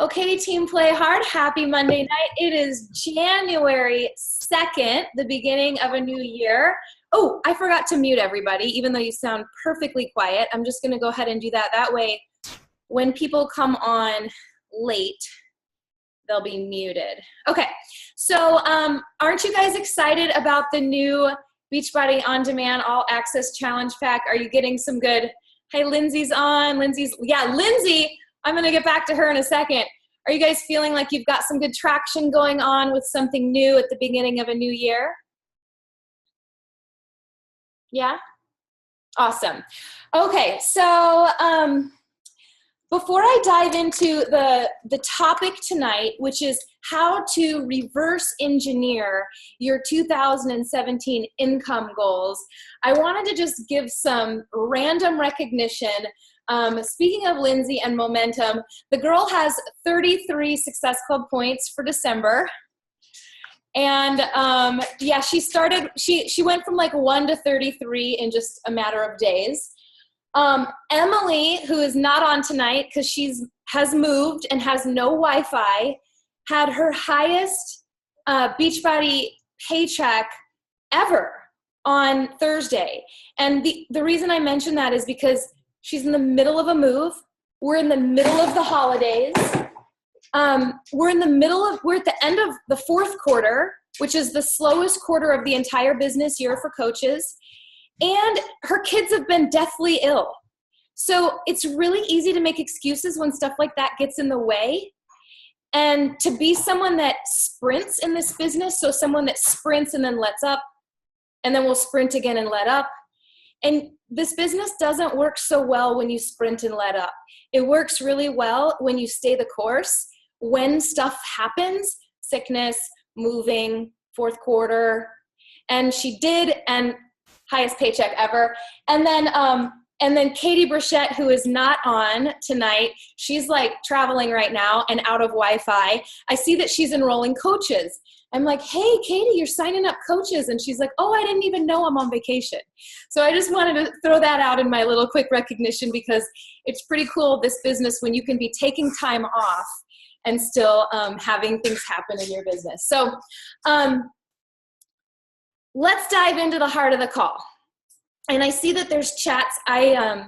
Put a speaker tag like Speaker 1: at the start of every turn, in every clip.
Speaker 1: Okay, Team Play Hard, happy Monday night. It is January 2nd, the beginning of a new year. Oh, I forgot to mute everybody, even though you sound perfectly quiet. I'm just going to go ahead and do that. That way, when people come on late, they'll be muted. Okay, so aren't you guys excited about the new Beachbody On Demand All Access Challenge Pack? Are you getting some good, hey, Lindsay's on, yeah, Lindsay, I'm going to get back to her in a second. Are you guys feeling like you've got some good traction going on with something new at the beginning of a new year? Yeah? Awesome. Okay, so before I dive into the topic tonight, which is how to reverse engineer your 2017 income goals, I wanted to just give some random recognition. Speaking of Lindsay and momentum, the girl has 33 Success Club points for December. And yeah, she went from like 1 to 33 in just a matter of days. Emily, who is not on tonight because has moved and has no Wi-Fi, had her highest Beachbody paycheck ever on Thursday. And the reason I mention that is because she's in the middle of a move. We're in the middle of the holidays. We're at the end of the fourth quarter, which is the slowest quarter of the entire business year for coaches. And her kids have been deathly ill. So it's really easy to make excuses when stuff like that gets in the way. And to be someone that sprints in this business, so someone that sprints and then lets up, and then will sprint again and let up. And this business doesn't work so well when you sprint and let up. It works really well when you stay the course. When stuff happens, sickness, moving, fourth quarter, and she did, and highest paycheck ever. And then Katie Brichette, who is not on tonight, she's like traveling right now and out of Wi-Fi. I see that she's enrolling coaches. I'm like, hey, Katie, you're signing up coaches. And she's like, oh, I didn't even know I'm on vacation. So I just wanted to throw that out in my little quick recognition because it's pretty cool, this business, when you can be taking time off and still having things happen in your business. So let's dive into the heart of the call. And I see that there's chats. I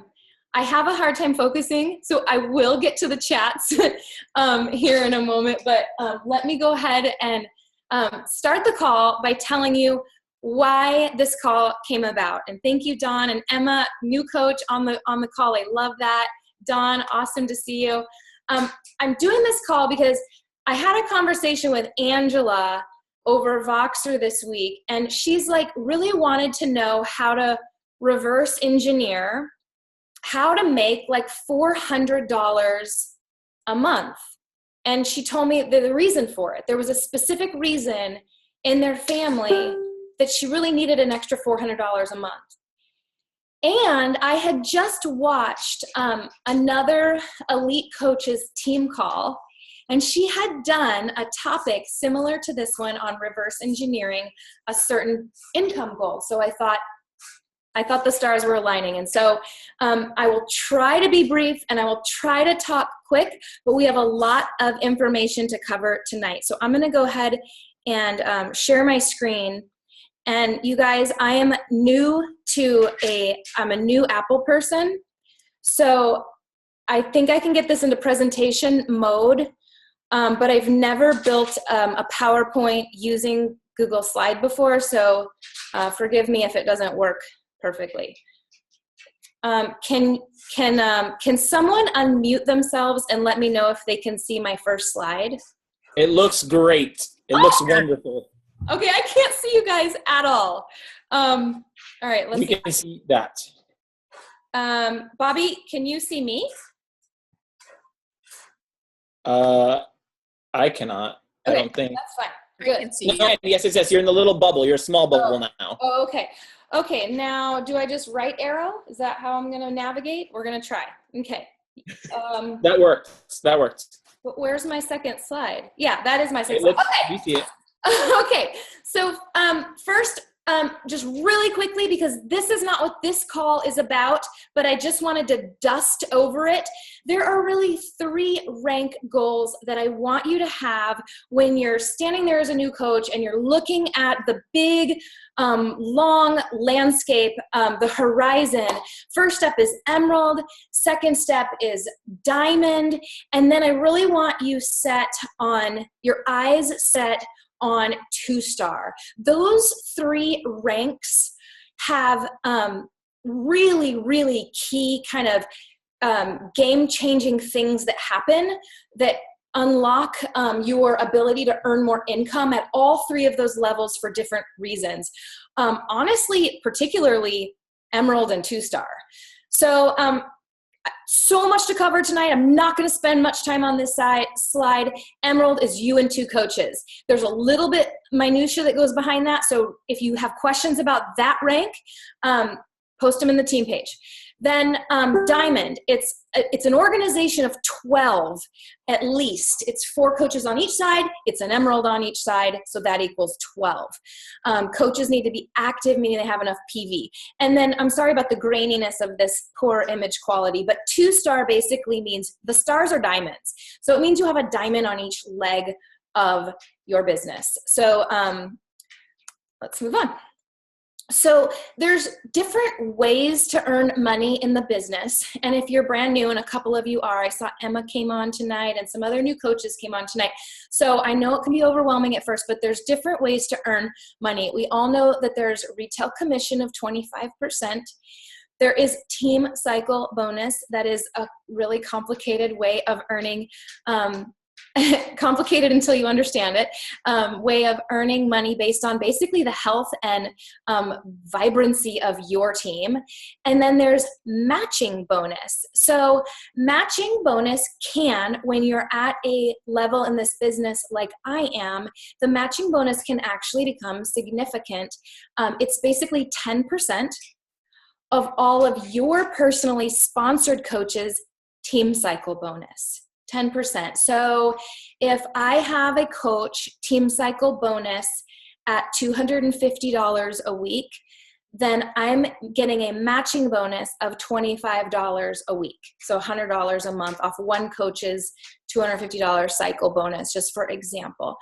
Speaker 1: have a hard time focusing, so I will get to the chats here in a moment. But let me go ahead and start the call by telling you why this call came about. And thank you, Dawn and Emma, new coach on the call. I love that. Dawn, awesome to see you. I'm doing this call because I had a conversation with Angela over Voxer this week, and she's like really wanted to know how to reverse engineer, how to make like $400 a month. And she told me the reason for it. There was a specific reason in their family that she really needed an extra $400 a month. And I had just watched another elite coach's team call, and she had done a topic similar to this one on reverse engineering a certain income goal. So I thought the stars were aligning. And so I will try to be brief and I will try to talk quick, but we have a lot of information to cover tonight. So I'm going to go ahead and share my screen. And you guys, I'm a new Apple person. So I think I can get this into presentation mode, but I've never built a PowerPoint using Google Slide before. So forgive me if it doesn't work perfectly. Can someone unmute themselves and let me know if they can see my first slide?
Speaker 2: It looks great. It looks wonderful.
Speaker 1: Okay, I can't see you guys at all. All right, let's see.
Speaker 2: We can see that.
Speaker 1: Bobby, can you see me?
Speaker 2: I cannot.
Speaker 1: Okay,
Speaker 2: I don't think.
Speaker 1: That's fine. Good.
Speaker 3: I can see you.
Speaker 2: No, yes. You're in the little bubble. You're a small bubble now.
Speaker 1: Oh, okay. Okay, now do I just right arrow? Is that how I'm going to navigate? We're going to try. Okay.
Speaker 2: That worked.
Speaker 1: But where's my second slide? Yeah, that is my second slide. Okay.
Speaker 2: You see it.
Speaker 1: Okay, so first, just really quickly, because this is not what this call is about, but I just wanted to dust over it. There are really 3 rank goals that I want you to have when you're standing there as a new coach and you're looking at the big, long landscape, the horizon. First step is emerald. Second step is diamond. And then I really want you your eyes set on 2-star. Those 3 ranks have really, really key kind of game-changing things that happen that unlock your ability to earn more income at all 3 of those levels for different reasons. Honestly, particularly emerald and 2-star. So much to cover tonight. I'm not going to spend much time on this slide. Emerald is you and 2 coaches. There's a little bit minutia that goes behind that. So if you have questions about that rank, post them in the team page. Then diamond, it's an organization of 12 at least. It's 4 coaches on each side. It's an emerald on each side, so that equals 12. Coaches need to be active, meaning they have enough PV. And then I'm sorry about the graininess of this poor image quality, but 2-star basically means the stars are diamonds. So it means you have a diamond on each leg of your business. So let's move on. So there's different ways to earn money in the business. And if you're brand new, and a couple of you are, I saw Emma came on tonight and some other new coaches came on tonight. So I know it can be overwhelming at first, but there's different ways to earn money. We all know that there's retail commission of 25%. There is team cycle bonus. That is a really complicated way of earning complicated until you understand it, way of earning money based on basically the health and vibrancy of your team. And then there's matching bonus. So matching bonus can, when you're at a level in this business like I am, the matching bonus can actually become significant. It's basically 10% of all of your personally sponsored coaches' team cycle bonus. 10%. So if I have a coach team cycle bonus at $250 a week, then I'm getting a matching bonus of $25 a week. So $100 a month off one coach's $250 cycle bonus, just for example.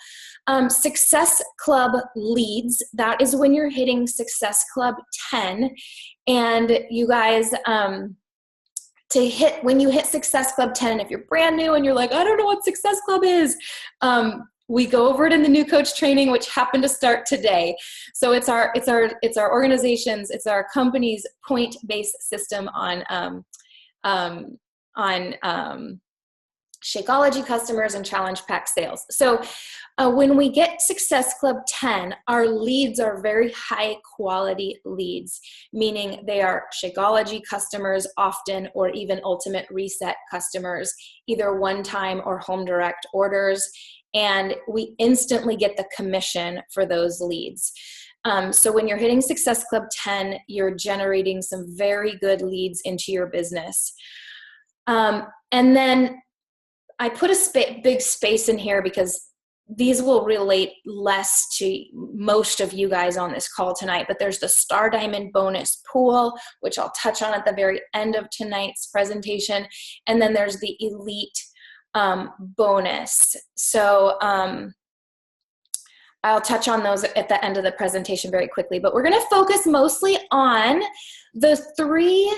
Speaker 1: Success Club leads, that is when you're hitting Success Club 10. And you guys, when you hit Success Club 10, if you're brand new and you're like, I don't know what Success Club is, we go over it in the new coach training, which happened to start today. So it's our organization's, it's our company's point-based system on Shakeology customers and Challenge Pack sales. So when we get Success Club 10, our leads are very high quality leads, meaning they are Shakeology customers often, or even Ultimate Reset customers, either one-time or home direct orders. And we instantly get the commission for those leads. So when you're hitting Success Club 10, you're generating some very good leads into your business. And then I put a big space in here because these will relate less to most of you guys on this call tonight, but there's the Star Diamond bonus pool, which I'll touch on at the very end of tonight's presentation. And then there's the Elite bonus. So I'll touch on those at the end of the presentation very quickly, but we're going to focus mostly on the three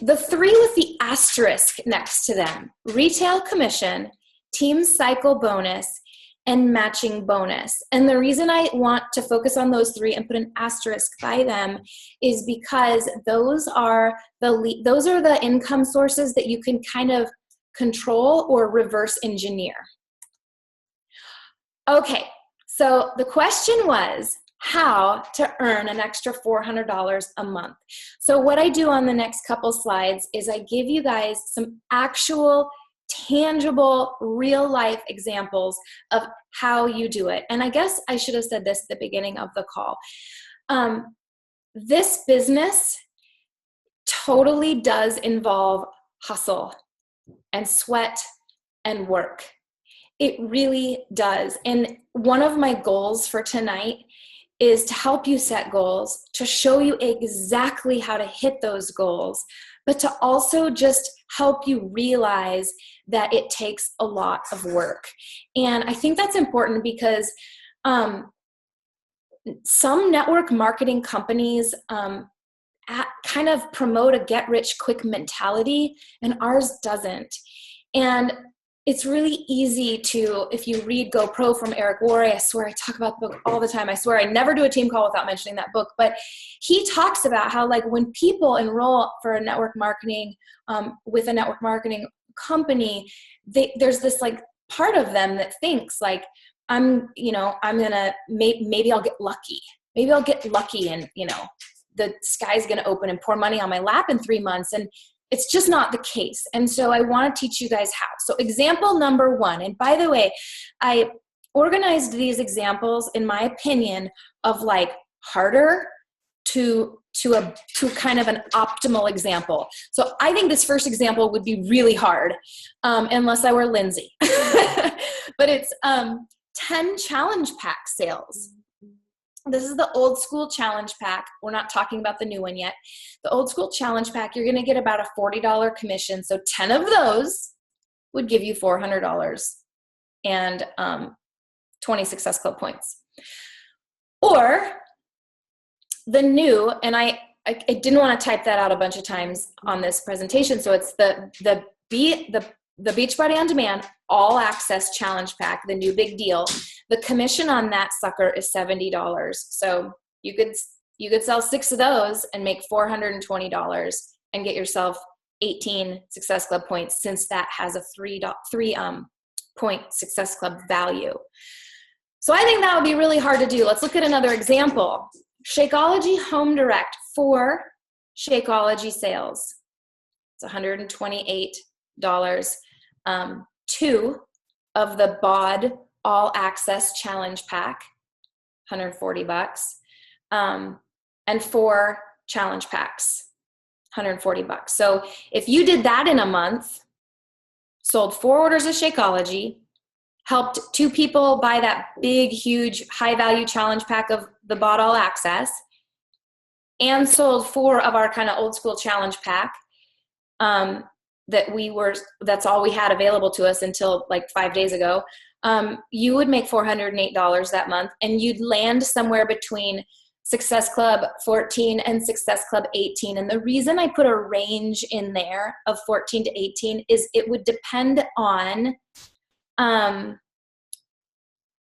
Speaker 1: with the asterisk next to them: retail commission, team cycle bonus, and matching bonus. And the reason I want to focus on those three and put an asterisk by them is because those are the income sources that you can kind of control or reverse engineer. Okay, so the question was how to earn an extra $400 a month. So what I do on the next couple slides is I give you guys some actual tangible real life examples of how you do it. And I guess I should have said this at the beginning of the call. This business totally does involve hustle and sweat and work. It really does. And one of my goals for tonight is to help you set goals, to show you exactly how to hit those goals, but to also just help you realize that it takes a lot of work. And I think that's important because some network marketing companies kind of promote a get-rich-quick mentality, and ours doesn't. And it's really easy to, if you read Go Pro from Eric Worre, I swear I talk about the book all the time. I swear I never do a team call without mentioning that book. But he talks about how, like, when people enroll for a network marketing with a network marketing company, there's this like part of them that thinks like, I'm gonna maybe I'll get lucky. Maybe I'll get lucky, and the sky's gonna open and pour money on my lap in 3 months. And it's just not the case. And so I want to teach you guys how. So example number 1, and by the way, I organized these examples in my opinion of like harder to kind of an optimal example. So I think this first example would be really hard unless I were Lindsay. But it's 10 challenge pack sales. This is the old school challenge pack. We're not talking about the new one yet. The old school challenge pack, you're going to get about a $40 commission. So 10 of those would give you $400 and 20 Success Club points. Or the new, and I didn't want to type that out a bunch of times on this presentation. So it's the Beachbody On Demand All Access Challenge Pack, the new big deal. The commission on that sucker is $70. So you could sell 6 of those and make $420 and get yourself 18 Success Club points, since that has a 3 point Success Club value. So I think that would be really hard to do. Let's look at another example. Shakeology Home Direct for Shakeology sales. It's $128. 2 of the BOD All Access Challenge Pack, $140, and 4 challenge packs, $140. So if you did that in a month, sold 4 orders of Shakeology, helped 2 people buy that big, huge, high-value challenge pack of the BOD All Access, and sold 4 of our kind of old school challenge pack, that's all we had available to us until like 5 days ago, you would make $408 that month, and you'd land somewhere between Success Club 14 and Success Club 18. And the reason I put a range in there of 14 to 18 is it would depend on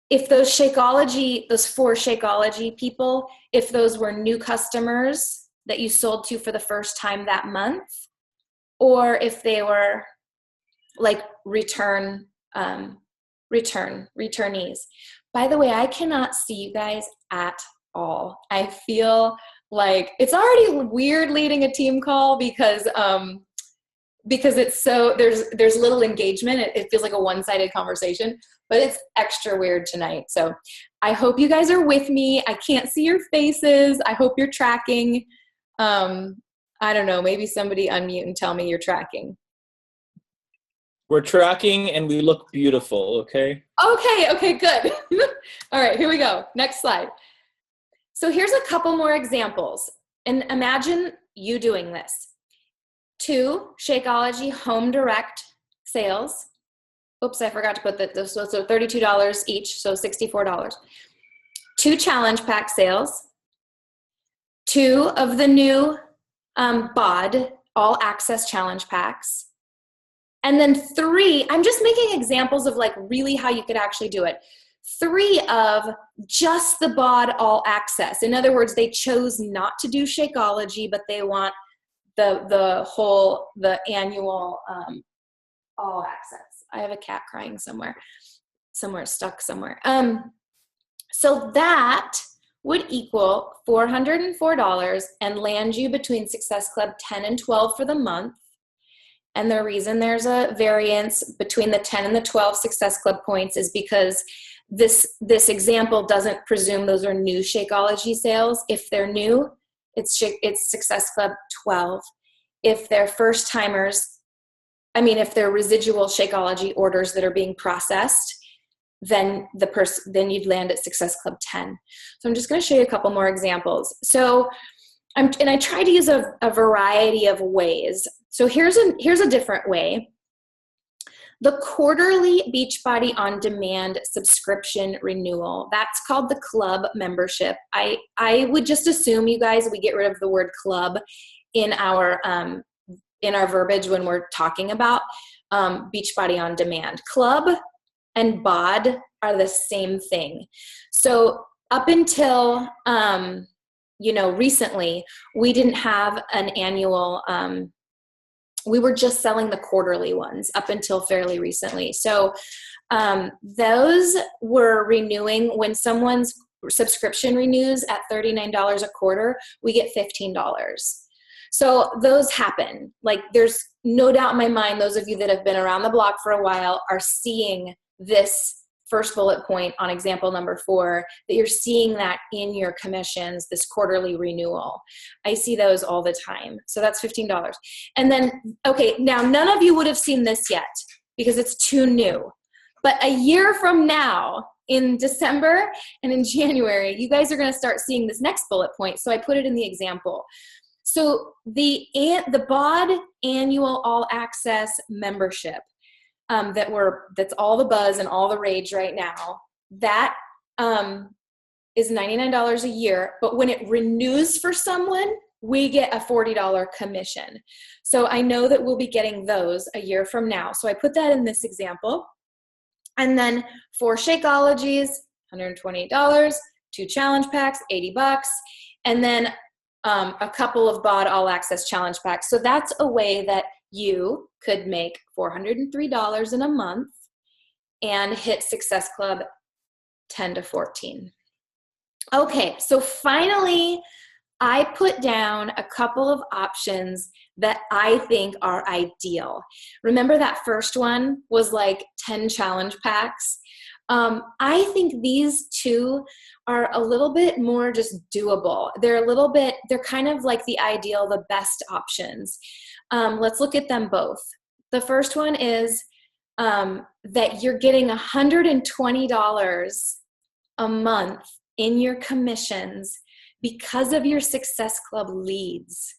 Speaker 1: if those 4 Shakeology people, if those were new customers that you sold to for the first time that month, or if they were like returnees. By the way, I cannot see you guys at all. I feel like it's already weird leading a team call because it's so, there's little engagement. It feels like a one-sided conversation, but it's extra weird tonight. So I hope you guys are with me. I can't see your faces. I hope you're tracking. I don't know, maybe somebody unmute and tell me you're tracking.
Speaker 2: We're tracking and we look beautiful, okay?
Speaker 1: Okay, good. All right, here we go. Next slide. So here's a couple more examples. And imagine you doing this. 2 Shakeology Home Direct sales. Oops, I forgot to put that. So $32 each, so $64. 2 challenge pack sales. 2 of the new BOD All Access Challenge packs. And then 3, I'm just making examples of like really how you could actually do it. 3 of just the BOD All Access. In other words, they chose not to do Shakeology, but they want the annual All Access. I have a cat crying somewhere stuck somewhere. So that would equal $404 and land you between Success Club 10 and 12 for the month. And the reason there's a variance between the 10 and the 12 Success Club points is because this example doesn't presume those are new Shakeology sales. If they're new, it's Success Club 12. If they're first timers, if they're residual Shakeology orders that are being processed, then you'd land at Success Club 10. So I'm just going to show you a couple more examples. So I try to use a variety of ways. So here's a different way. The quarterly Beachbody On Demand subscription renewal. That's called the club membership. I would just assume, you guys, we get rid of the word club in our verbiage when we're talking about Beachbody On Demand. Club and BOD are the same thing. So up until recently, we didn't have an annual. We were just selling the quarterly ones up until fairly recently. So those were renewing. When someone's subscription renews at $39 a quarter, we get $15. So those happen. Like, there's no doubt in my mind, those of you that have been around the block for a while are seeing this first bullet point on example number 4, that you're seeing that in your commissions, this quarterly renewal. I see those all the time. So that's $15. And then, okay, now none of you would have seen this yet because it's too new. But a year from now, in December and in January, you guys are going to start seeing this next bullet point. So I put it in the example. So the BOD annual all access membership, that's all the buzz and all the rage right now, that is $99 a year. But when it renews for someone, we get a $40 commission. So I know that we'll be getting those a year from now. So I put that in this example. And then 4 Shakeologies, $128, 2 challenge packs, $80, and then a couple of BOD all access challenge packs. So that's a way that you could make $403 in a month and hit Success Club 10 to 14. Okay, so finally, I put down a couple of options that I think are ideal. Remember that first one was like 10 challenge packs? I think these 2 are a little bit more just doable. They're kind of like the ideal, the best options. Let's look at them both. The first one is that you're getting $120 a month in your commissions because of your Success Club leads.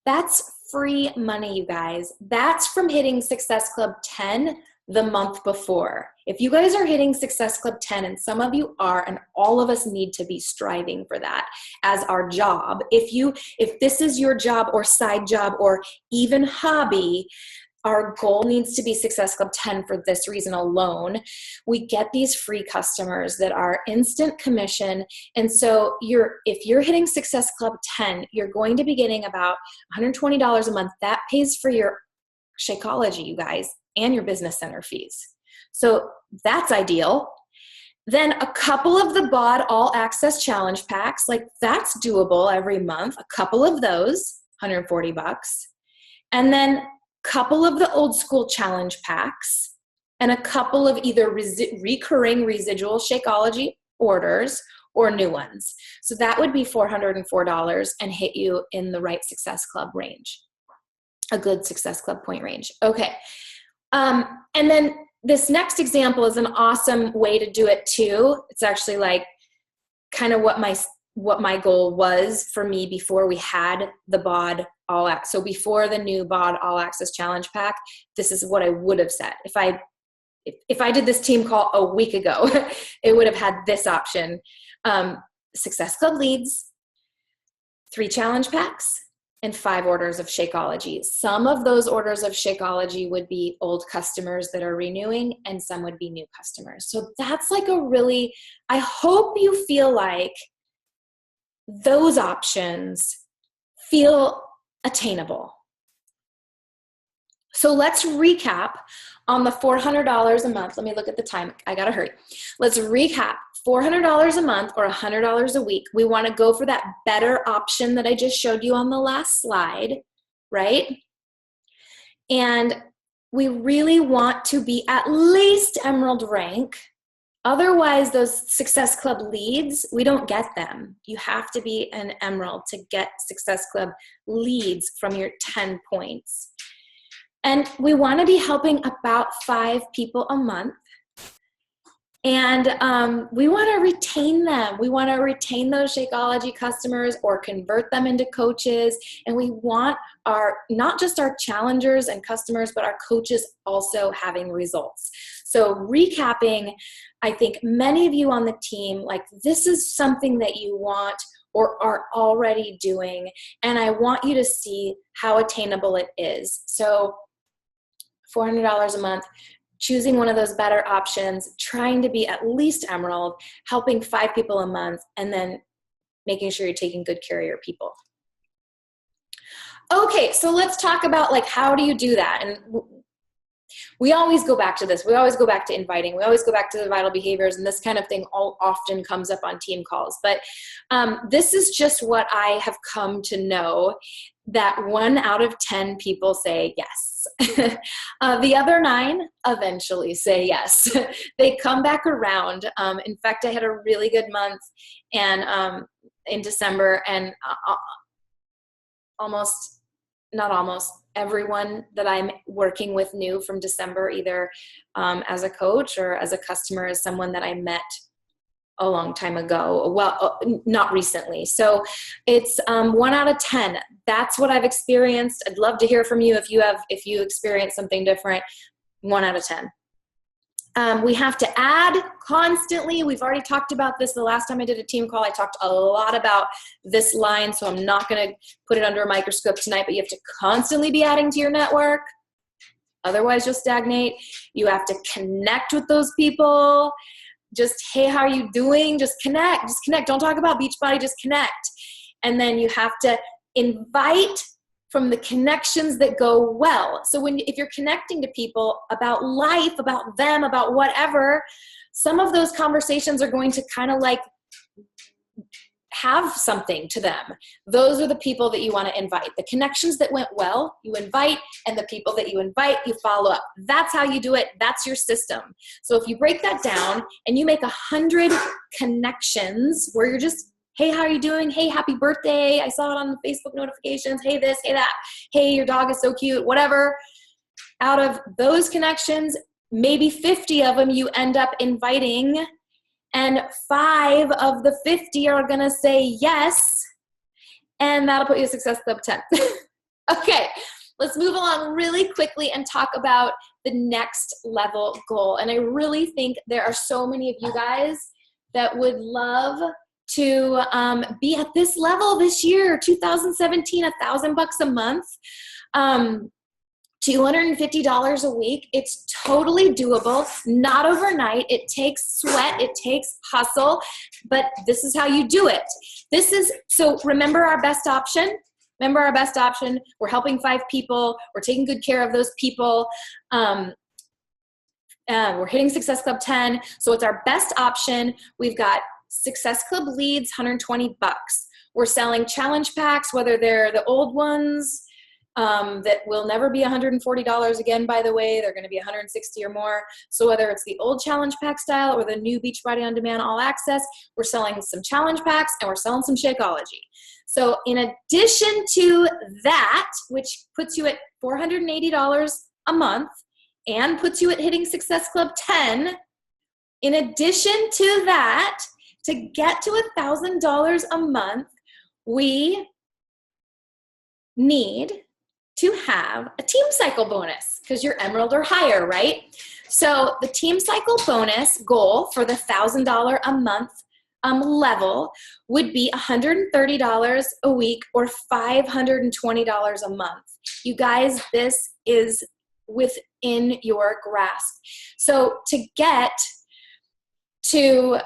Speaker 1: That's free money, you guys. That's from hitting Success Club 10 the month before. If you guys are hitting Success Club 10, and some of you are, and all of us need to be striving for that as our job. If this is your job or side job or even hobby, our goal needs to be Success Club 10 for this reason alone. We get these free customers that are instant commission. And so if you're hitting Success Club 10, you're going to be getting about $120 a month. That pays for your Shakeology, you guys, and your business center fees. So that's ideal. Then a couple of the BOD all access challenge packs, like that's doable every month. A couple of those, $140. And then a couple of the old school challenge packs and a couple of either recurring residual Shakeology orders or new ones. So that would be $404 and hit you in the right Success Club range, a good Success Club point range. Okay. And then this next example is an awesome way to do it too. It's actually like kind of what my goal was for me before we had the BOD all access. So before the new BOD all access challenge pack, this is what I would have said. If I did this team call a week ago, it would have had this option. Success Club leads, 3 challenge packs, and 5 orders of Shakeology. Some of those orders of Shakeology would be old customers that are renewing, and some would be new customers. So that's like I hope you feel like those options feel attainable. So let's recap on the $400 a month. Let me look at the time. I gotta hurry. Let's recap. $400 a month or $100 a week. We want to go for that better option that I just showed you on the last slide, right? And we really want to be at least Emerald rank. Otherwise, those Success Club leads, we don't get them. You have to be an Emerald to get Success Club leads from your 10 points. And we want to be helping about 5 people a month. And we want to retain them. We want to retain those Shakeology customers or convert them into coaches. And we want not just our challengers and customers, but our coaches also having results. So recapping, I think many of you on the team, like, this is something that you want or are already doing. And I want you to see how attainable it is. So $400 a month, choosing one of those better options, trying to be at least Emerald, helping 5 people a month, and then making sure you're taking good care of your people. Okay, so let's talk about, like, how do you do that? And we always go back to this. We always go back to inviting. We always go back to the vital behaviors, and this kind of thing often comes up on team calls. But this is just what I have come to know, that 1 out of 10 people say yes. The other 9 eventually say yes. They come back around. In fact, I had a really good month and in December, and everyone that I'm working with new from December, either as a coach or as a customer, is someone that I met a long time ago. Well, not recently. So it's 1 out of 10. That's what I've experienced. I'd love to hear from you if you experience something different. 1 out of 10. We have to add constantly. We've already talked about this the last time I did a team call. I talked a lot about this line, so I'm not going to put it under a microscope tonight, but you have to constantly be adding to your network. Otherwise, you'll stagnate. You have to connect with those people. Just, hey, how are you doing? Just connect. Just connect. Don't talk about Beachbody. Just connect. And then you have to invite from the connections that go well. So if you're connecting to people about life, about them, about whatever, some of those conversations are going to kind of like have something to them. Those are the people that you want to invite. The connections that went well, you invite, and the people that you invite, you follow up. That's how you do it. That's your system. So if you break that down and you make 100 connections where you're just, hey, how are you doing? Hey, happy birthday. I saw it on the Facebook notifications. Hey, this, hey, that. Hey, your dog is so cute, whatever. Out of those connections, maybe 50 of them you end up inviting, and 5 of the 50 are going to say yes, and that'll put you at Success Club 10. Okay, let's move along really quickly and talk about the next level goal. And I really think there are so many of you guys that would love to be at this level this year, 2017, $1,000 a month. $250 a week. It's totally doable, not overnight. It takes sweat, it takes hustle, but this is how you do it. So remember our best option? Remember our best option? We're helping 5 people. We're taking good care of those people. We're hitting Success Club 10. So it's our best option. We've got Success Club leads, $120. We're selling challenge packs, whether they're the old ones, that will never be $140 again, by the way. They're going to be $160 or more. So whether it's the old challenge pack style or the new Beachbody On Demand All Access, we're selling some challenge packs and we're selling some Shakeology. So in addition to that, which puts you at $480 a month and puts you at hitting Success Club 10, in addition to that, to get to $1,000 a month, we need to have a team cycle bonus because you're Emerald or higher, right? So the team cycle bonus goal for the $1,000 a month level would be $130 a week or $520 a month. You guys, this is within your grasp. So to get to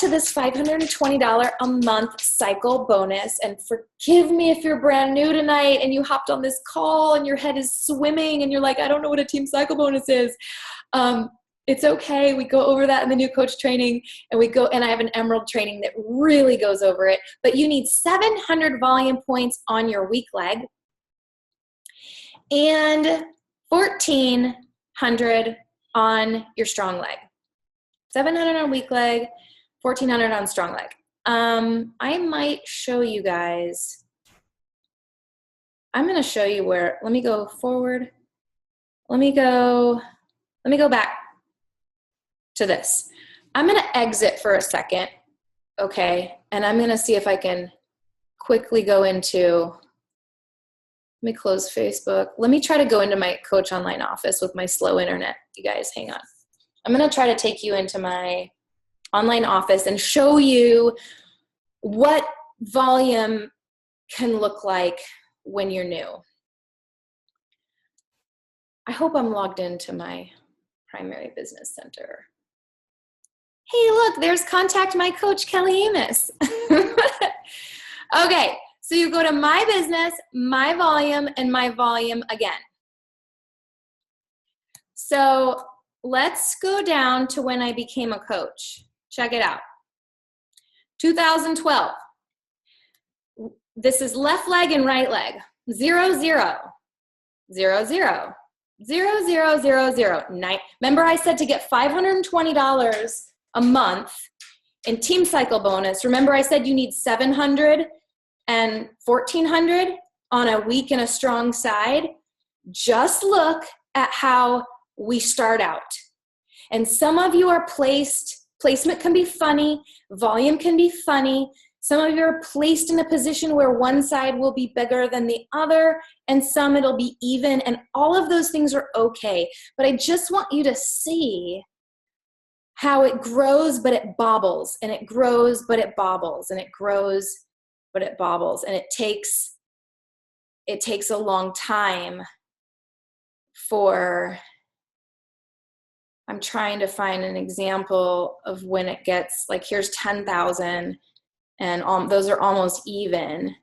Speaker 1: this $520 a month cycle bonus, and forgive me if you're brand new tonight and you hopped on this call and your head is swimming and you're like, I don't know what a team cycle bonus is. It's okay. We go over that in the new coach training, and I have an Emerald training that really goes over it. But you need 700 volume points on your weak leg and 1,400 on your strong leg. 700 on weak leg, 1,400 on strong leg. I might show you guys. I'm going to show you where. Let me go forward. Let me go back. to this. I'm going to exit for a second, okay? And I'm going to see if I can quickly go into, let me close Facebook. Let me try to go into my Coach Online office with my slow internet. You guys, hang on. I'm going to try to take you into my online office and show you what volume can look like when you're new. I hope I'm logged into my primary business center. Hey, look, there's Contact My Coach, Kelly Amos. Okay, so you go to My Business, My Volume, and My Volume again. So let's go down to when I became a coach. Check it out. 2012. This is left leg and right leg. 0, 0, 0, 0. 0, 0, 0, 0. Remember I said to get $520 a month in Team Cycle bonus. Remember I said you need 700 and 1,400 on a weak and a strong side? Just look at how we start out. And some of you are placement can be funny, volume can be funny. Some of you are placed in a position where one side will be bigger than the other, and some it'll be even, and all of those things are okay. But I just want you to see how it grows, but it bobbles, and it grows, but it bobbles, and it grows, but it bobbles, and it takes a long time for, I'm trying to find an example of when it gets, like here's 10,000, and those are almost even.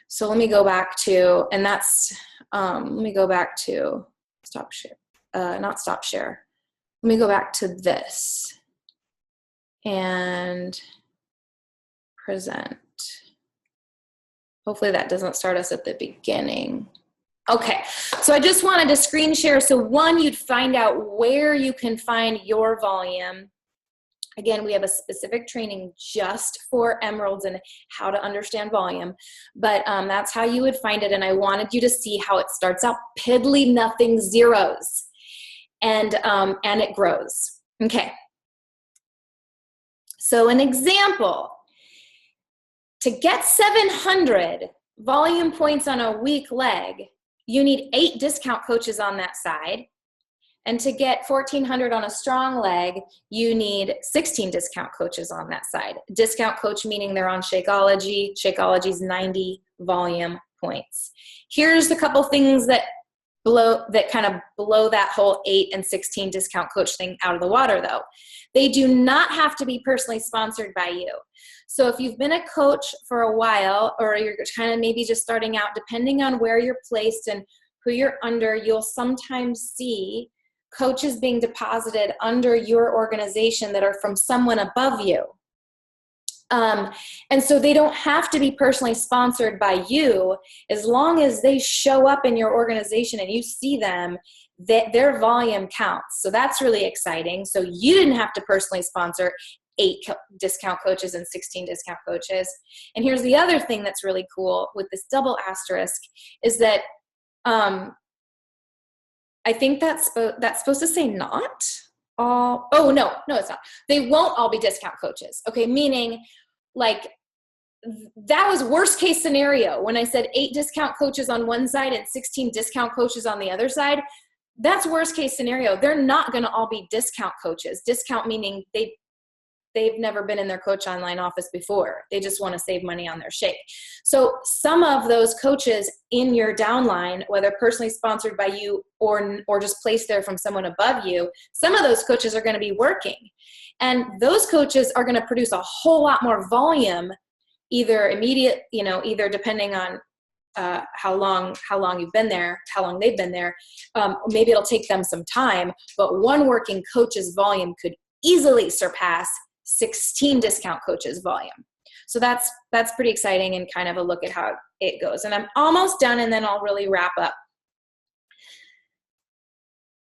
Speaker 1: So let me go back to, and that's, let me go back to stop share, not stop share. Let me go back to this and present. Hopefully that doesn't start us at the beginning. Okay, so I just wanted to screen share. So one, you'd find out where you can find your volume. Again, we have a specific training just for Emeralds and how to understand volume, but that's how you would find it. And I wanted you to see how it starts out piddly nothing zeros, and it grows. Okay. So an example, to get 700 volume points on a weak leg, you need 8 discount coaches on that side. And to get 1,400 on a strong leg, you need 16 discount coaches on that side. Discount coach meaning they're on Shakeology. Shakeology's 90 volume points. Here's a couple things that kind of blow that whole 8 and 16 discount coach thing out of the water though. They do not have to be personally sponsored by you. So if you've been a coach for a while, or you're kind of maybe just starting out, depending on where you're placed and who you're under, you'll sometimes see coaches being deposited under your organization that are from someone above you. And so they don't have to be personally sponsored by you. As long as they show up in your organization and you see them, their volume counts. So that's really exciting. So you didn't have to personally sponsor 8 discount coaches and 16 discount coaches. And here's the other thing that's really cool with this double asterisk is that I think that's supposed to say not all. Oh, no, it's not. They won't all be discount coaches. Okay, meaning like that was worst case scenario when I said 8 discount coaches on one side and 16 discount coaches on the other side. That's worst case scenario. They're not going to all be discount coaches. Discount meaning they've never been in their Coach Online office before. They just want to save money on their shake. So some of those coaches in your downline, whether personally sponsored by you or just placed there from someone above you, some of those coaches are going to be working. And those coaches are going to produce a whole lot more volume, either immediate, either depending on how long you've been there, how long they've been there. Maybe it'll take them some time, but one working coach's volume could easily surpass 16 discount coaches volume. So that's pretty exciting and kind of a look at how it goes. And I'm almost done and then I'll really wrap up.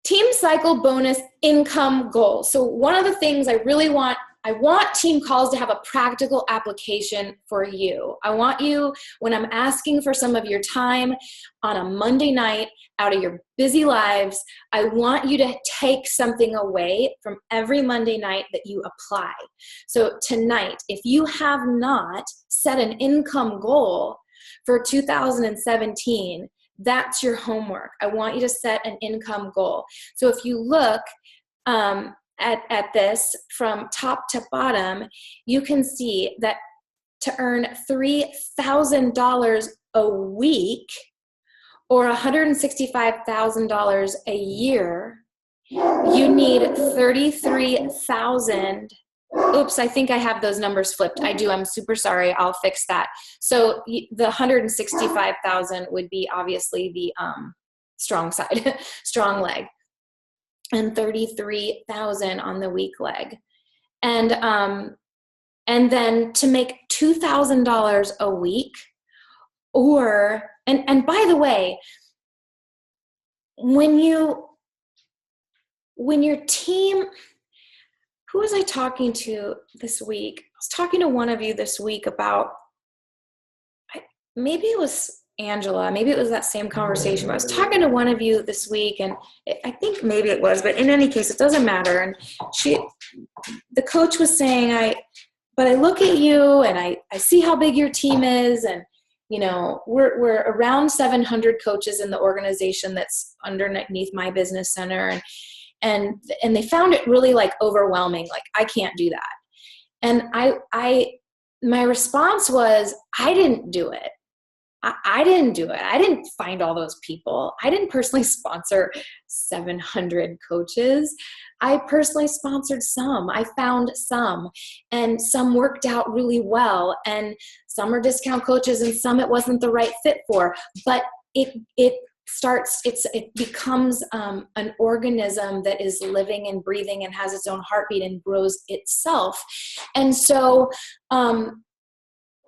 Speaker 1: Team Cycle bonus income goals. So one of the things I really want I want team calls to have a practical application for you. I want you, when I'm asking for some of your time on a Monday night out of your busy lives, I want you to take something away from every Monday night that you apply. So tonight, if you have not set an income goal for 2017, that's your homework. I want you to set an income goal. So if you look, at this from top to bottom, you can see that to earn $3,000 a week or $165,000 a year, you need 33,000. Oops, I think I have those numbers flipped. I do. I'm super sorry. I'll fix that. So the 165,000 would be obviously the strong side, strong leg, and 33,000 on the weak leg. And then to make $2,000 a week, or, and by the way, when your team, who was I talking to this week? I was talking to one of you this week about, maybe it was Angela, maybe it was that same conversation, but I was talking to one of you this week, and I think maybe it was, but in any case, it doesn't matter. And the coach was saying, but I look at you and I see how big your team is, and you know, we're around 700 coaches in the organization that's underneath my business center, and they found it really like overwhelming, like I can't do that. And my response was, I didn't do it. I didn't do it. I didn't find all those people. I didn't personally sponsor 700 coaches. I personally sponsored some. I found some, and some worked out really well, and some are discount coaches and some it wasn't the right fit for. But it becomes an organism that is living and breathing and has its own heartbeat and grows itself. And so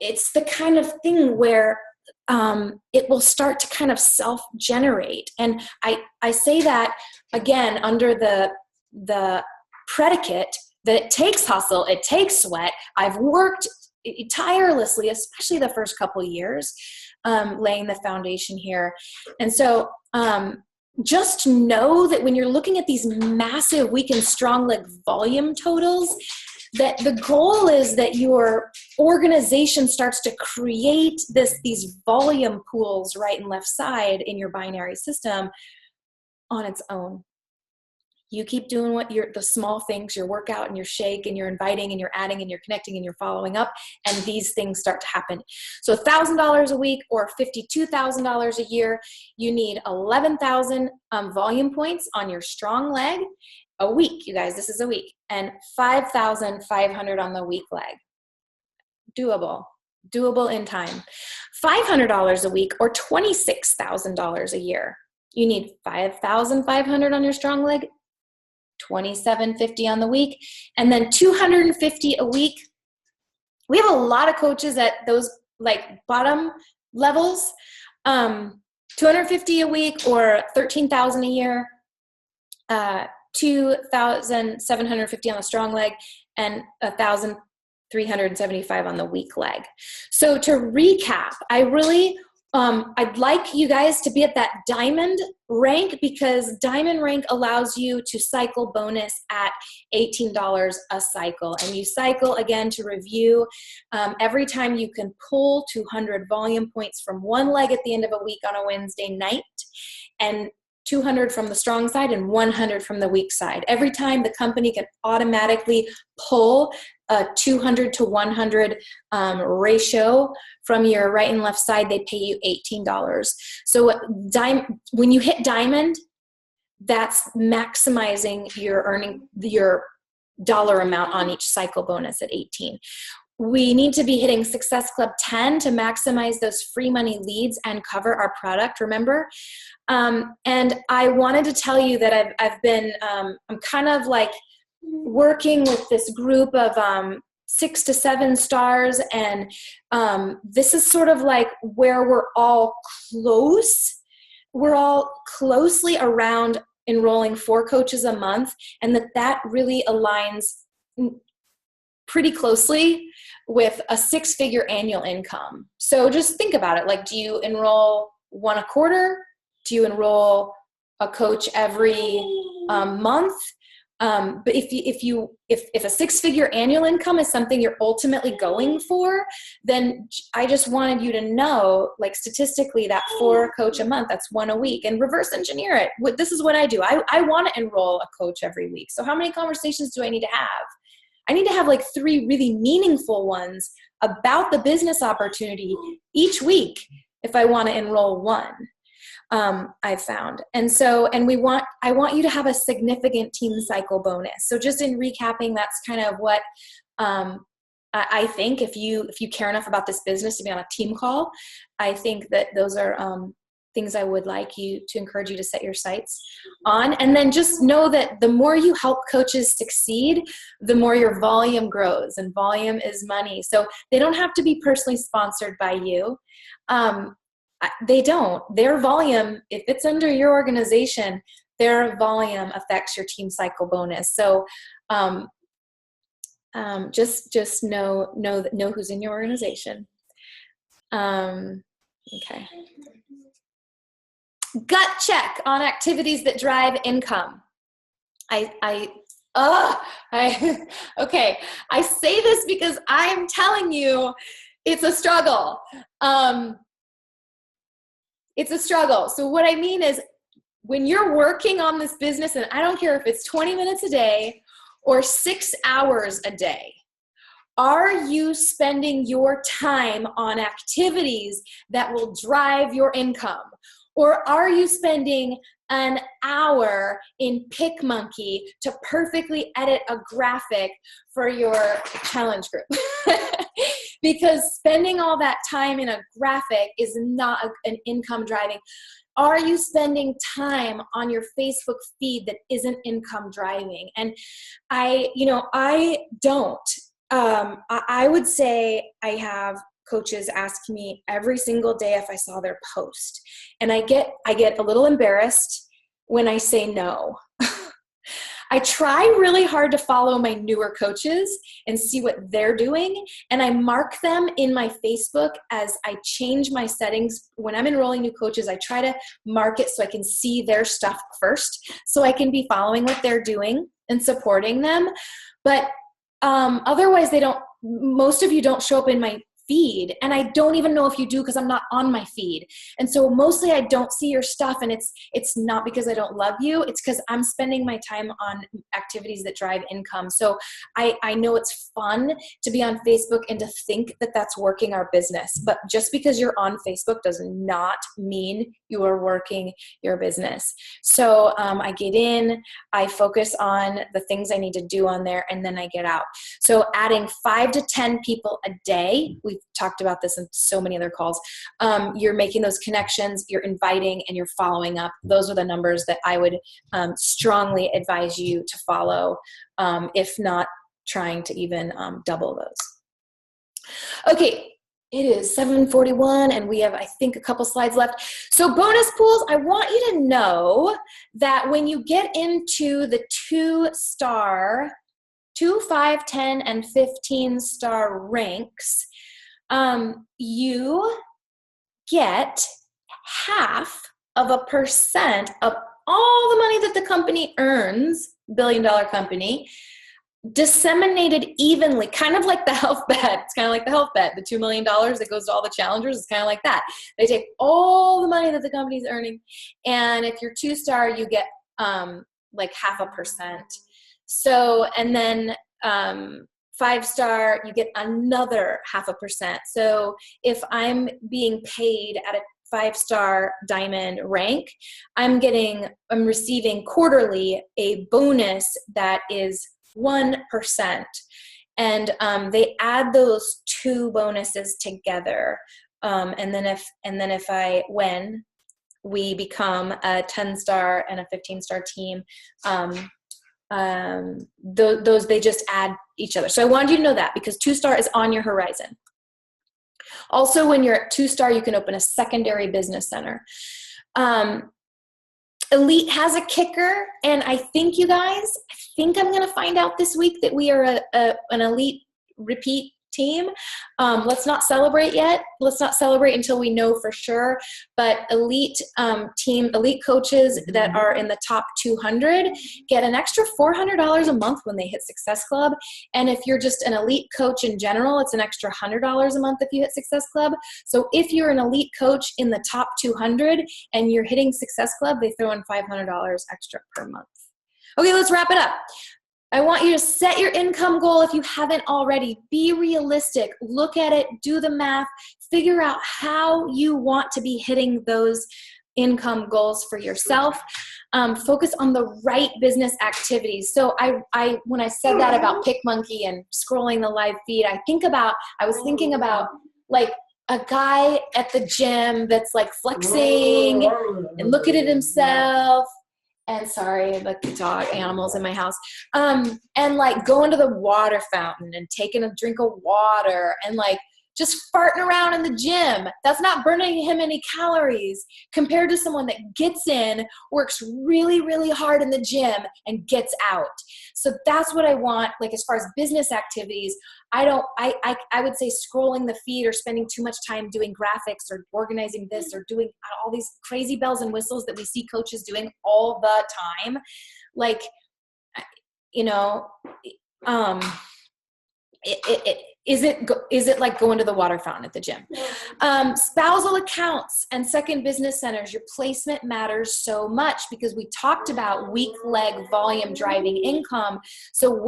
Speaker 1: it's the kind of thing where it will start to kind of self-generate. And I say that again under the predicate that it takes hustle, it takes sweat. I've worked tirelessly, especially the first couple of years, laying the foundation here. And so just know that when you're looking at these massive weak and strong leg volume totals, that the goal is that your organization starts to create these volume pools right and left side in your binary system on its own. You keep doing the small things, your workout and your shake and you're inviting and you're adding and you're connecting and you're following up, and these things start to happen. So $1,000 a week or $52,000 a year, you need 11,000 volume points on your strong leg a week, you guys, this is a week, and 5,500 on the weak leg. Doable in time. $500 a week or $26,000 a year. You need 5,500 on your strong leg, 2,750 on the week, and then 250 a week. We have a lot of coaches at those like bottom levels, 250 a week or 13,000 a year, 2,750 on the strong leg, and 1,375 on the weak leg. So to recap, I really, I'd like you guys to be at that diamond rank, because diamond rank allows you to cycle bonus at $18 a cycle. And you cycle again to review every time you can pull 200 volume points from one leg at the end of a week on a Wednesday night, and 200 from the strong side and 100 from the weak side. Every time the company can automatically pull a 200 to 100 ratio from your right and left side, they pay you $18. So when you hit diamond, that's maximizing your dollar amount on each cycle bonus at 18. We need to be hitting Success Club 10 to maximize those free money leads and cover our product, remember? And I wanted to tell you that I've been, I'm kind of like working with this group of 6 to 7 stars, and this is sort of like where we're all close. We're all closely around enrolling 4 coaches a month, and that really aligns pretty closely with a 6-figure annual income. So just think about it. Like, do you enroll one a quarter? Do you enroll a coach every month? But if a 6-figure annual income is something you're ultimately going for, then I just wanted you to know, like, statistically, that for a coach a month, that's 1 a week, and reverse engineer it. This is what I do. I want to enroll a coach every week. So how many conversations do I need to have? I need to have like 3 really meaningful ones about the business opportunity each week if I want to enroll one. I've found. And I want you to have a significant team cycle bonus. So just in recapping, that's kind of what I think if you care enough about this business to be on a team call, I think that those are things I would like you to encourage you to set your sights on. And then just know that the more you help coaches succeed, the more your volume grows, and volume is money. So they don't have to be personally sponsored by you. They don't. Their volume, if it's under your organization, their volume affects your team cycle bonus. So just know who's in your organization. Okay. Gut check on activities that drive income. Okay. I say this because I'm telling you, it's a struggle. It's a struggle. So what I mean is, when you're working on this business, and I don't care if it's 20 minutes a day or 6 hours a day, are you spending your time on activities that will drive your income? Or are you spending an hour in PicMonkey to perfectly edit a graphic for your challenge group? Because spending all that time in a graphic is not an income driving. Are you spending time on your Facebook feed that isn't income driving? And I don't. I would say I have coaches ask me every single day if I saw their post. And I get a little embarrassed when I say no. I try really hard to follow my newer coaches and see what they're doing. And I mark them in my Facebook as I change my settings. When I'm enrolling new coaches, I try to mark it so I can see their stuff first, so I can be following what they're doing and supporting them. But otherwise, most of you don't show up in my feed, and I don't even know if you do because I'm not on my feed. And so mostly I don't see your stuff, and it's not because I don't love you, it's because I'm spending my time on activities that drive income. So I know it's fun to be on Facebook and to think that that's working our business, but just because you're on Facebook does not mean you are working your business. So I get in, I focus on the things I need to do on there, and then I get out. So adding 5 to 10 people a day, we've talked about this in so many other calls, you're making those connections, you're inviting, and you're following up. Those are the numbers that I would strongly advise you to follow, if not trying to even double those. Okay. It is 7:41 and we have, I think, a couple slides left. So bonus pools, I want you to know that when you get into the 2-star, 2, 5, 10, and 15-star ranks, you get 0.5% of all the money that the company earns, billion-dollar company, disseminated evenly, kind of like the health bet. It's kind of like the health bet, the $2 million that goes to all the challengers. It's kind of like that. They take all the money that the company's earning, and if you're 2-star, you get like 0.5%. So, and then 5-star, you get another 0.5%. So if I'm being paid at a 5-star diamond rank, I'm receiving quarterly a bonus that is 1%. And they add those 2 bonuses together. And then when we become a 10-star and a 15-star team, those, they just add each other. So I wanted you to know that, because 2-star is on your horizon. Also, when you're at 2-star, you can open a secondary business center. Elite has a kicker, and I think I'm going to find out this week that we are an Elite repeat team. Let's not celebrate yet. Let's not celebrate until we know for sure. But elite coaches that are in the top 200 get an extra $400 a month when they hit Success Club. And if you're just an elite coach in general, it's an extra $100 a month if you hit Success Club. So if you're an elite coach in the top 200 and you're hitting Success Club, they throw in $500 extra per month. Okay, let's wrap it up. I want you to set your income goal if you haven't already. Be realistic. Look at it. Do the math. Figure out how you want to be hitting those income goals for yourself. Focus on the right business activities. So I when I said that about PicMonkey and scrolling the live feed, I was thinking about like a guy at the gym that's like flexing and looking at himself. And sorry, like the dog animals in my house. And like going to the water fountain and taking a drink of water and like just farting around in the gym. That's not burning him any calories compared to someone that gets in, works really, really hard in the gym and gets out. So that's what I want. Like as far as business activities, I would say scrolling the feed or spending too much time doing graphics or organizing this or doing all these crazy bells and whistles that we see coaches doing all the time. Like, you know, is it like going to the water fountain at the gym? Spousal accounts and second business centers, your placement matters so much because we talked about weak leg volume driving income. So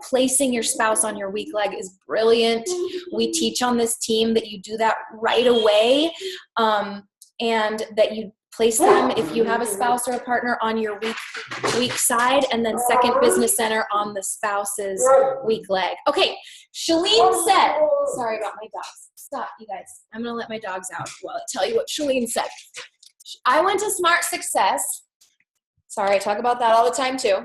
Speaker 1: placing your spouse on your weak leg is brilliant. We teach on this team that you do that right away, and that you place them, if you have a spouse or a partner, on your weak side, and then second business center on the spouse's weak leg. Okay, Shalene said, sorry about my dogs. Stop, you guys. I'm going to let my dogs out while I tell you what Shalene said. I went to Smart Success. Sorry, I talk about that all the time too.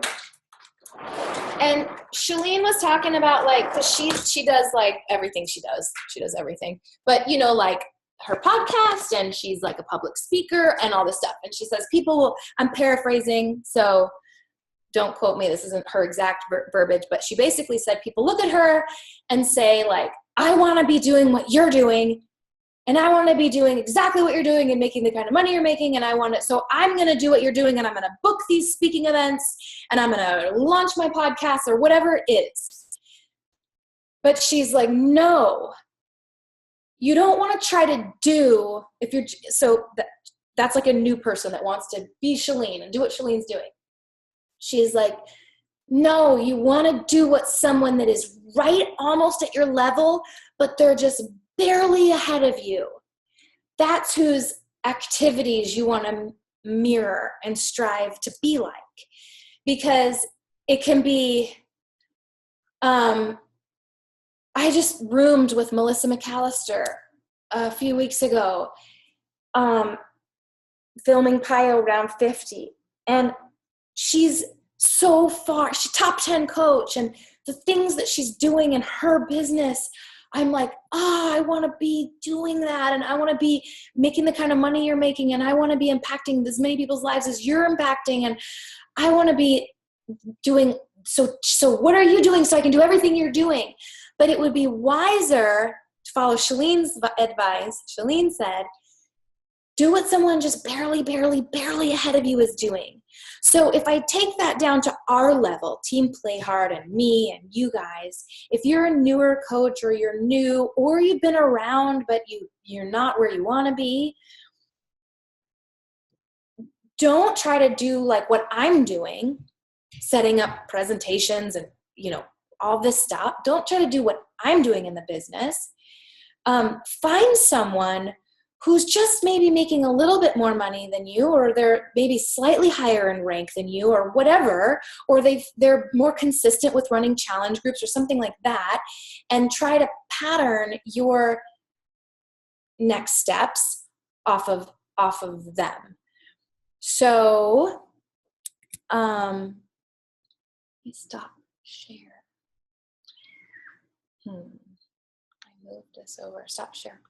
Speaker 1: And Shalene was talking about like, cause she does like everything she does. She does everything. But you know, like, her podcast, and she's like a public speaker and all this stuff. And she says I'm paraphrasing, so don't quote me, this isn't her exact verbiage, but she basically said people look at her and say like, I want to be doing what you're doing, and I want to be doing exactly what you're doing and making the kind of money you're making, and so I'm going to do what you're doing, and I'm going to book these speaking events, and I'm going to launch my podcast or whatever it is. But she's like, no, you don't want to try to do, that's like a new person that wants to be Shalene and do what Shalene's doing. She's like, no, you want to do what someone that is right almost at your level, but they're just barely ahead of you. That's whose activities you want to mirror and strive to be like. Because it can be, I just roomed with Melissa McAllister a few weeks ago, filming PIO Round 50. And she's so far, she's top 10 coach, and the things that she's doing in her business, I'm like, I want to be doing that, and I want to be making the kind of money you're making, and I want to be impacting as many people's lives as you're impacting, and I want to be doing, so what are you doing so I can do everything you're doing? But it would be wiser to follow Shalene's advice. Shalene said, do what someone just barely ahead of you is doing. So if I take that down to our level, Team Play Hard and me and you guys, if you're a newer coach or you're new or you've been around but you're not where you want to be, don't try to do like what I'm doing, setting up presentations and, all this stuff. Don't try to do what I'm doing in the business. Find someone who's just maybe making a little bit more money than you, or they're maybe slightly higher in rank than you, or whatever, or they're more consistent with running challenge groups or something like that, and try to pattern your next steps off of them. So, let me stop share. I moved this over. Stop share.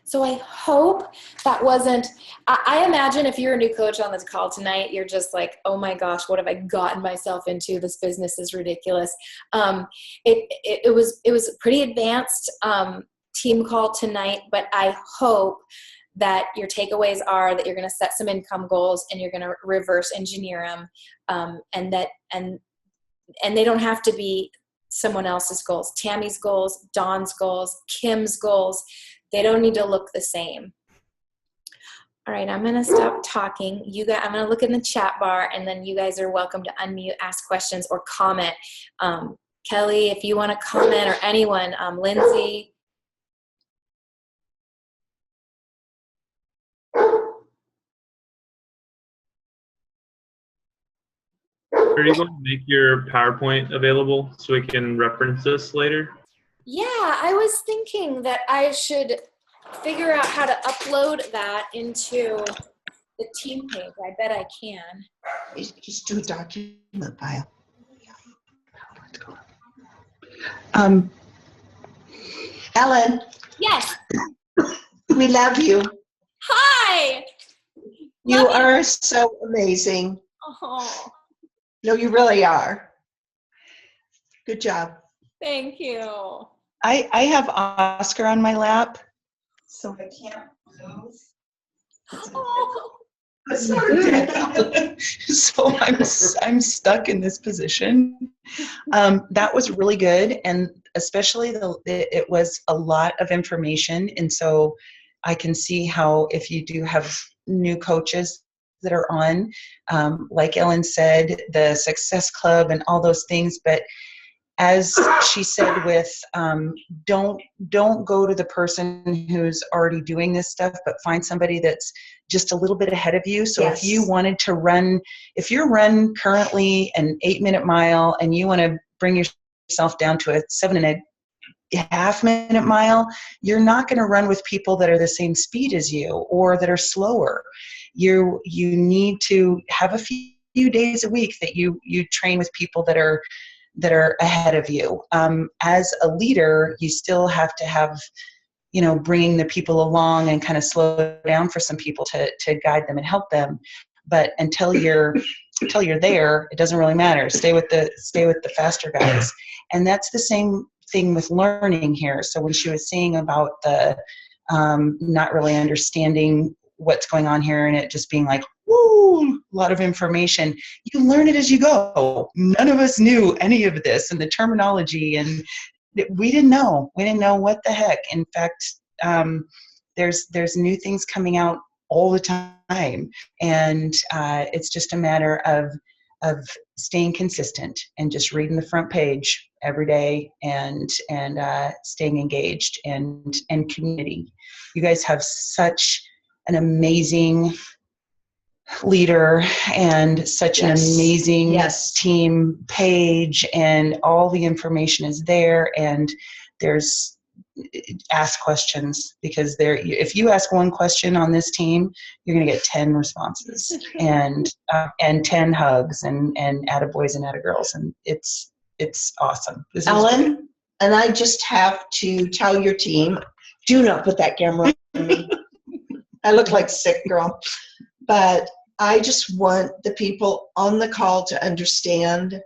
Speaker 1: So I hope that wasn't, I imagine if you're a new coach on this call tonight, you're just like, oh my gosh, what have I gotten myself into? This business is ridiculous. It was a pretty advanced team call tonight, but I hope that your takeaways are that you're going to set some income goals and you're going to reverse engineer them, and they don't have to be someone else's goals. Tammy's goals, Dawn's goals, Kim's goals, they don't need to look the same. All right, I'm going to stop talking. I'm going to look in the chat bar, and then you guys are welcome to unmute, ask questions, or comment. Kelly, if you want to comment, or anyone, Lindsay.
Speaker 3: Are you going to make your PowerPoint available so we can reference this later?
Speaker 1: Yeah, I was thinking that I should figure out how to upload that into the team page. I bet I can.
Speaker 4: Just do a document file. Ellen,
Speaker 1: Yes.
Speaker 4: we love you.
Speaker 1: Hi.
Speaker 4: You
Speaker 1: Love
Speaker 4: are so amazing.
Speaker 1: Oh,
Speaker 4: No, you really are. Good job.
Speaker 1: thank you.
Speaker 5: I have Oscar on my lap, so I can't move.
Speaker 1: Oh.
Speaker 5: So I'm stuck in this position. That was really good, and especially it was a lot of information, and so I can see how if you do have new coaches that are on, like Ellen said, the Success Club and all those things, but as she said with don't go to the person who's already doing this stuff, but find somebody that's just a little bit ahead of you. So
Speaker 4: Yes.
Speaker 5: if you wanted to run, if you're run currently an 8-minute mile and you want to bring yourself down to a 7.5-minute mile, you're not going to run with people that are the same speed as you or that are slower. You need to have a few days a week that you train with people that are ahead of you. As a leader, you still have to have, bringing the people along and kind of slow down for some people to guide them and help them. But until you're there, it doesn't really matter. Stay with the faster guys. And that's the same thing with learning here. So when she was saying about the not really understanding what's going on here and it just being like, woo, a lot of information. You learn it as you go. None of us knew any of this and the terminology, and we didn't know. We didn't know what the heck. In fact, there's new things coming out all the time, and it's just a matter of staying consistent and just reading the front page every day and staying engaged and community. You guys have such an amazing leader and such an amazing team page, and all the information is there, and there's ask questions, because if you ask one question on this team, you're going to get 10 responses and 10 hugs and attaboys and attagirls, and it's awesome.
Speaker 4: Ellen, and I just have to tell your team, do not put that camera on me. I look like a sick girl. But I just want the people on the call to understand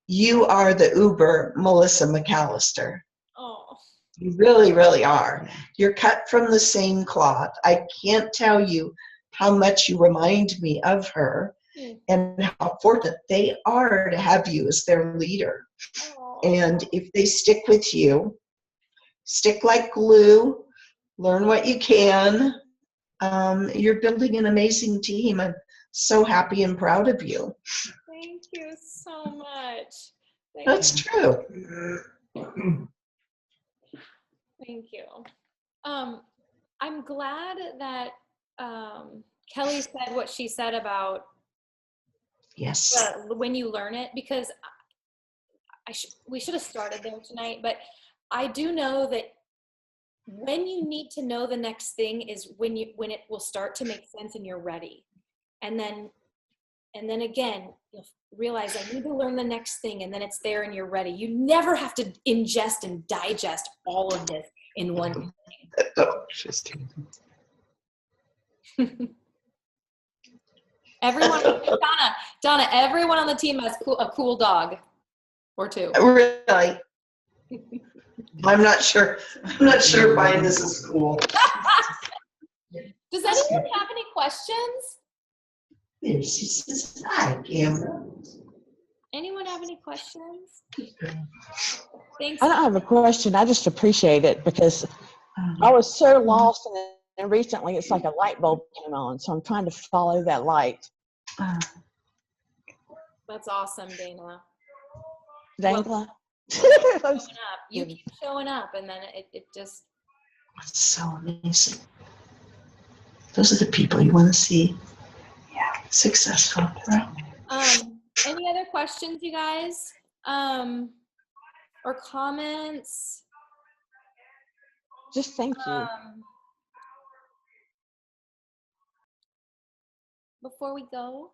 Speaker 4: you are the Uber Melissa McAllister.
Speaker 1: Oh.
Speaker 4: You really, really are. You're cut from the same cloth. I can't tell you how much you remind me of her and how fortunate they are to have you as their leader.
Speaker 1: Oh.
Speaker 4: And if they stick with you, stick like glue, learn what you can. You're building an amazing team. I'm so happy and proud of you.
Speaker 1: Thank you so much.
Speaker 4: That's true.
Speaker 1: Thank you. I'm glad that Kelly said what she said about
Speaker 4: Yes.
Speaker 1: when you learn it, because we should have started there tonight, but I do know that when you need to know the next thing is when it will start to make sense and you're ready. And then again, you'll realize I need to learn the next thing, and then it's there and you're ready. You never have to ingest and digest all of this. in one. Everyone, Donna, everyone on the team has a cool dog or two.
Speaker 4: Really? I'm not sure. I'm not sure buying this is cool.
Speaker 1: Does anyone have any questions?
Speaker 4: There she says, hi, Camera.
Speaker 1: Anyone have any questions? Thanks.
Speaker 6: I don't have a question. I just appreciate it because I was so lost in it, and recently it's like a light bulb came on, so I'm trying to follow that light.
Speaker 1: That's awesome, Dana.
Speaker 6: Dangla?
Speaker 1: Showing up. You keep showing up, and then it just.
Speaker 4: It's so amazing. Those are the people you want to see. Yeah, successful.
Speaker 1: Any other questions, you guys? Or comments?
Speaker 6: Just thank you.
Speaker 1: Before we go.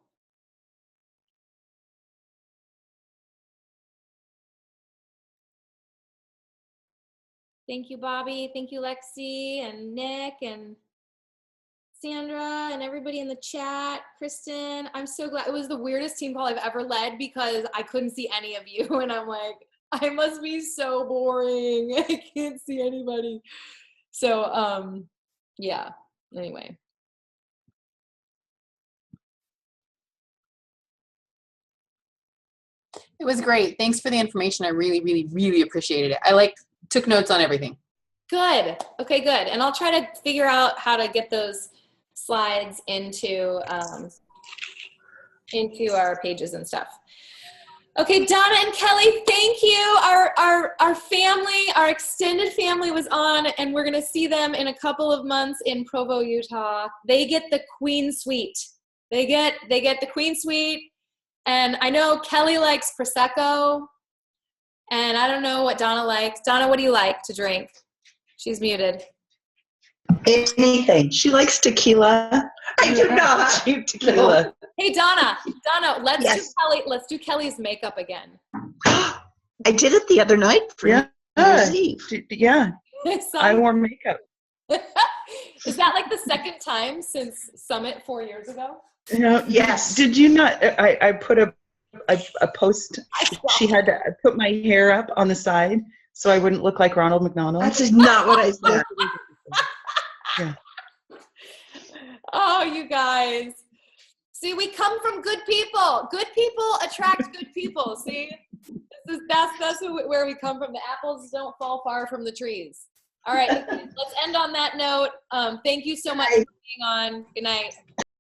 Speaker 1: Thank you, Bobby. Thank you, Lexi and Nick and Sandra and everybody in the chat. Kristen, I'm so glad. It was the weirdest team call I've ever led because I couldn't see any of you. And I'm like, I must be so boring. I can't see anybody. So, yeah, anyway.
Speaker 7: It was great. Thanks for the information. I really, really, really appreciated it. I took notes on everything.
Speaker 1: Good. Okay, good. And I'll try to figure out how to get those slides into our pages and stuff. Okay, Donna and Kelly, thank you. Our family, our extended family was on, and we're gonna see them in a couple of months in Provo, Utah. They get the Queen Suite. They get the Queen Suite, and I know Kelly likes Prosecco, and I don't know what Donna likes. Donna, what do you like to drink? She's muted.
Speaker 4: Anything. She likes tequila. I do not.
Speaker 5: Tequila.
Speaker 1: Hey, Donna, let's
Speaker 4: Yes.
Speaker 1: let's do Kelly's makeup again.
Speaker 4: I did it the other night for New Year's Eve.
Speaker 5: Yeah, I wore makeup.
Speaker 1: Is that like the second time since Summit 4 years ago?
Speaker 4: Yes.
Speaker 5: Did you not? I put a post. She had to put my hair up on the side so I wouldn't look like Ronald McDonald.
Speaker 4: That's not what I said.
Speaker 5: Yeah.
Speaker 1: Oh, you guys. See, we come from good people. Good people attract good people. See, that's where we come from. The apples don't fall far from the trees. All right, let's end on that note. Thank you so much for being on. Good night.